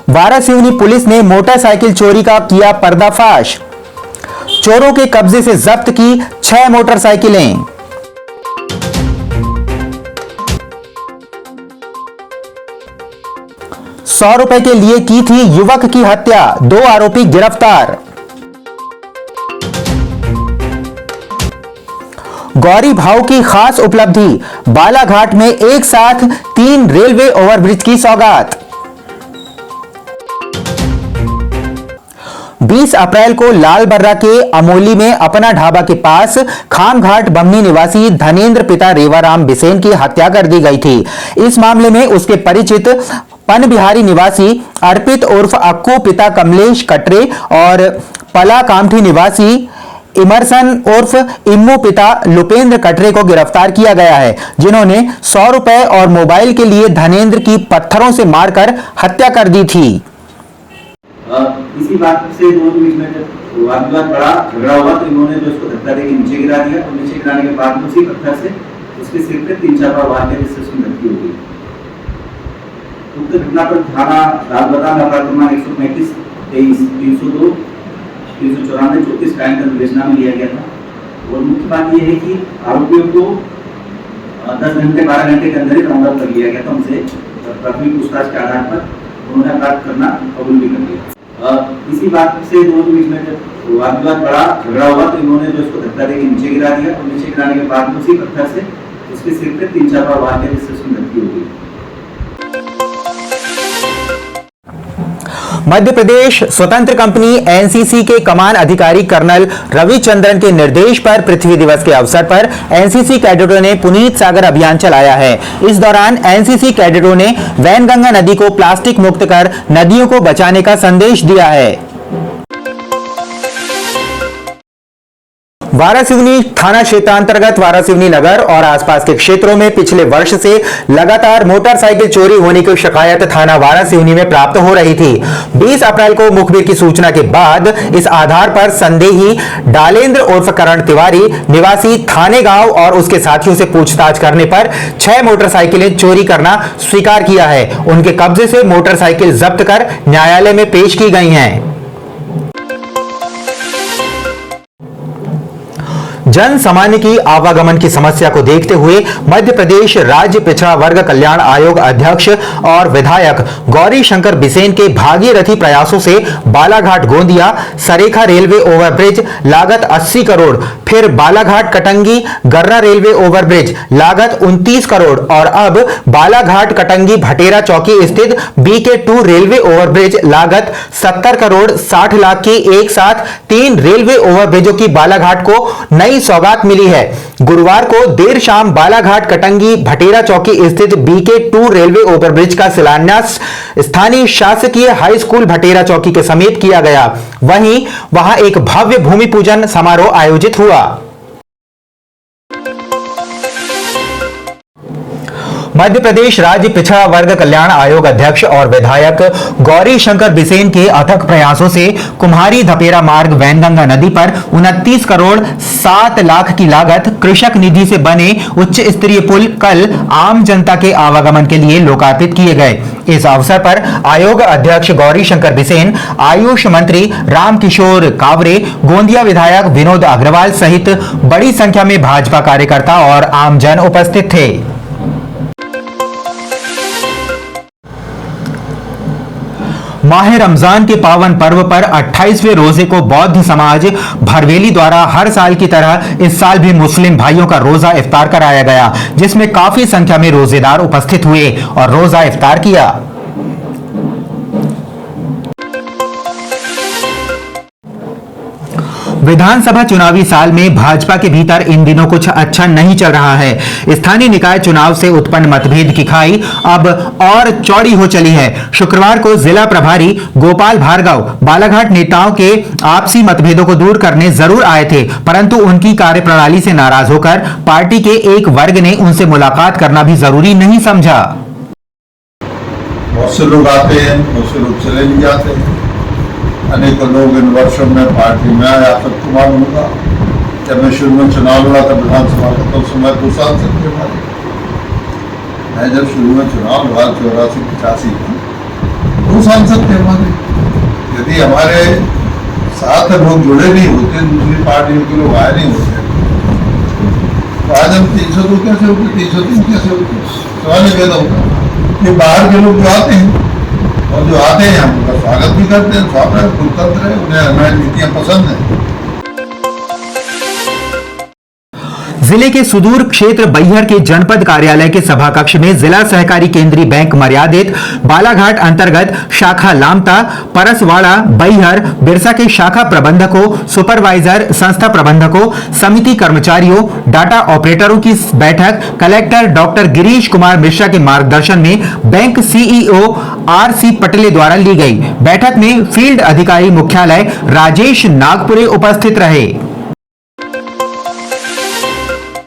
Waraseoni police ने motorcycle चोरी का किया पर्दाफाश। चोरों के कब्जे से जब्त की 6 मोटरसाइकिलें। ₹100 के लिए की थी युवक की हत्या, 2 आरोपी गिरफ्तार। गौरी भाव की खास उपलब्धि, बालाघाट में एक साथ 3 रेलवे ओवरब्रिज की सौगात। 20 अप्रैल को लालबर्रा के अमोली में अपना ढाबा के पास खामघाट बमनी निवासी धनेन्द्र पिता रेवाराम बिसेन की हत्या कर दी गई थी। इस मामले में उसके परिचित पनबिहारी निवासी अर्पित उर्फ अक्कू पिता कमलेश कटरे और पला कामठी निवासी इमरसन उर्फ इम्मू पिता लुपेंद्र कटरे को गिरफ्तार किया गया है, जिन्होंने ₹100 और मोबाइल के लिए धनेन्द्र की पत्थरों से मारकर हत्या कर दी थी। इसी बात से दोनों के बीच में जब वाद विवाद बड़ा झगड़ा हुआ तो इन्होंने जो उसको धक्का देके नीचे गिरा दिया और नीचे गिराने के बाद उसी पत्थर से उसके सिर पे 3-4 बार वार किया, जिससे उसकी मृत्यु हो गई। उक्त घटना पर थाना लालबर्रा में अपराध क्रमांक 135, 23, 302, 394, 34 कायम कर विवेचना में लिया गया था। और मुख्य बात यह है कि आरोपियों को 10 घंटे 12 घंटे के अंदर ही राउंड अप कर लिया गया था। उनसे प्राथमिक पूछताछ के आधार पर उन्होंने अपराध करना कबूल भी कर लिया। इसी बात से दोनों के बीच में जब वाद विवाद बड़ा झगड़ा हुआ तो इन्होंने जो उसको धक्का देके नीचे गिरा दिया और नीचे गिराने के बाद उसी पत्थर से उसके सिर पे 3-4 बार वार किया, जिससे उसकी मृत्यु हो गई। मध्य प्रदेश स्वतंत्र कंपनी एनसीसी के कमान अधिकारी कर्नल रविचंद्रन के निर्देश पर पृथ्वी दिवस के अवसर पर एनसीसी कैडेटों ने पुनीत सागर अभियान चलाया है। इस दौरान एनसीसी कैडेटों ने वैनगंगा नदी को प्लास्टिक मुक्त कर नदियों को बचाने का संदेश दिया है। वारासिवनी थाना क्षेत्रांतर्गत वारासिवनी नगर और आसपास के क्षेत्रों में पिछले वर्ष से लगातार मोटरसाइकिल चोरी होने की शिकायत थाना वारासिवनी में प्राप्त हो रही थी। 20 अप्रैल को मुखबिर की सूचना के बाद इस आधार पर संदेही डालेंद्र उर्फ करण तिवारी निवासी थाने गांव और उसके साथियों से पूछताछ करने पर 6 मोटरसाइकिलें चोरी करना स्वीकार किया है। उनके कब्जे से मोटरसाइकिल जब्त कर न्यायालय में पेश की गई हैं। जन सामान्य की आवागमन की समस्या को देखते हुए मध्य प्रदेश राज्य पिछड़ा वर्ग कल्याण आयोग अध्यक्ष और विधायक गौरी शंकर बिसेन के भागीरथी प्रयासों से बालाघाट गोंदिया सरेखा रेलवे ओवरब्रिज लागत 80 करोड़, फिर बालाघाट कटंगी गर्रा रेलवे ओवरब्रिज लागत 29 करोड़ और अब बालाघाट कटंगी भटेरा चौकी स्थित BK2 रेलवे ओवरब्रिज लागत 70 करोड़ 60 लाख की एक साथ 3 रेलवे ओवरब्रिजों की बालाघाट को नई सौगात मिली है। गुरुवार को देर शाम बालाघाट कटंगी भटेरा चौकी स्थित BK2 रेलवे ओवरब्रिज का शिलान्यास स्थानीय शासकीय हाई स्कूल भटेरा चौकी के समीप किया गया। वहीं वहां एक भव्य भूमि पूजन समारोह आयोजित हुआ। मध्य प्रदेश राज्य पिछड़ा वर्ग कल्याण आयोग अध्यक्ष और विधायक गौरी शंकर बिसेन के अथक प्रयासों से कुम्हारी धपेरा मार्ग वैनगंगा नदी पर 29 करोड़ 7 लाख की लागत कृषक निधि से बने उच्च स्तरीय पुल कल आम जनता के आवागमन के लिए लोकार्पित किए गए। इस अवसर पर आयोग अध्यक्ष गौरी शंकर बिसेन, आयुष मंत्री रामकिशोर कावरे, गोंदिया विधायक विनोद अग्रवाल सहित बड़ी संख्या में भाजपा कार्यकर्ता और आमजन उपस्थित थे। माह रमजान के पावन पर्व पर 28वें रोजे को बौद्ध समाज भरवेली द्वारा हर साल की तरह इस साल भी मुस्लिम भाइयों का रोजा इफ्तार कराया गया, जिसमें काफी संख्या में रोजेदार उपस्थित हुए और रोजा इफ्तार किया। विधानसभा चुनावी साल में भाजपा के भीतर इन दिनों कुछ अच्छा नहीं चल रहा है। स्थानीय निकाय चुनाव से उत्पन्न मतभेद की खाई अब और चौड़ी हो चली है। शुक्रवार को जिला प्रभारी गोपाल भार्गव बालाघाट नेताओं के आपसी मतभेदों को दूर करने जरूर आए थे, परंतु उनकी कार्यप्रणाली से नाराज होकर पार्टी के एक वर्ग ने उनसे मुलाकात करना भी जरूरी नहीं समझा। बहुत से लोग आते हैं, बहुत से लोग चले भी जाते हैं। अनेकों लोग इन वर्षों में पार्टी में आया। सबको मालूम होगा जब मैं शुरू में चुनाव लड़ा था विधानसभा का, तो समय 2 साल से थे हमारे। मैं जब शुरू में चुनाव लड़ा 84-85 में, 2 सांसद थे हमारे। यदि हमारे साथ लोग जुड़े नहीं होते, दूसरी पार्टियों के लोग आए नहीं होते, तो आज हम 302 कैसे होते, 303 कैसे होते? सवाल ही पैदा होता। ये बाहर के लोग जो आते हैं और जो आते हैं हम उनका स्वागत भी करते हैं, स्वागत है, लोकतंत्र है, उन्हें हमारी नीतियाँ पसंद हैं। जिले के सुदूर क्षेत्र बैहर के जनपद कार्यालय के सभा कक्ष में जिला सहकारी केंद्रीय बैंक मर्यादित बालाघाट अंतर्गत शाखा लामता, परसवाड़ा, बैहर, बिरसा के शाखा प्रबंधकों, सुपरवाइजर, संस्था प्रबंधकों, समिति कर्मचारियों, डाटा ऑपरेटरों की बैठक कलेक्टर डॉक्टर गिरीश कुमार मिश्रा के मार्गदर्शन में बैंक सीईओ आर.सी. पटेले द्वारा ली गई। बैठक में फील्ड अधिकारी मुख्यालय राजेश नागपुरे उपस्थित रहे।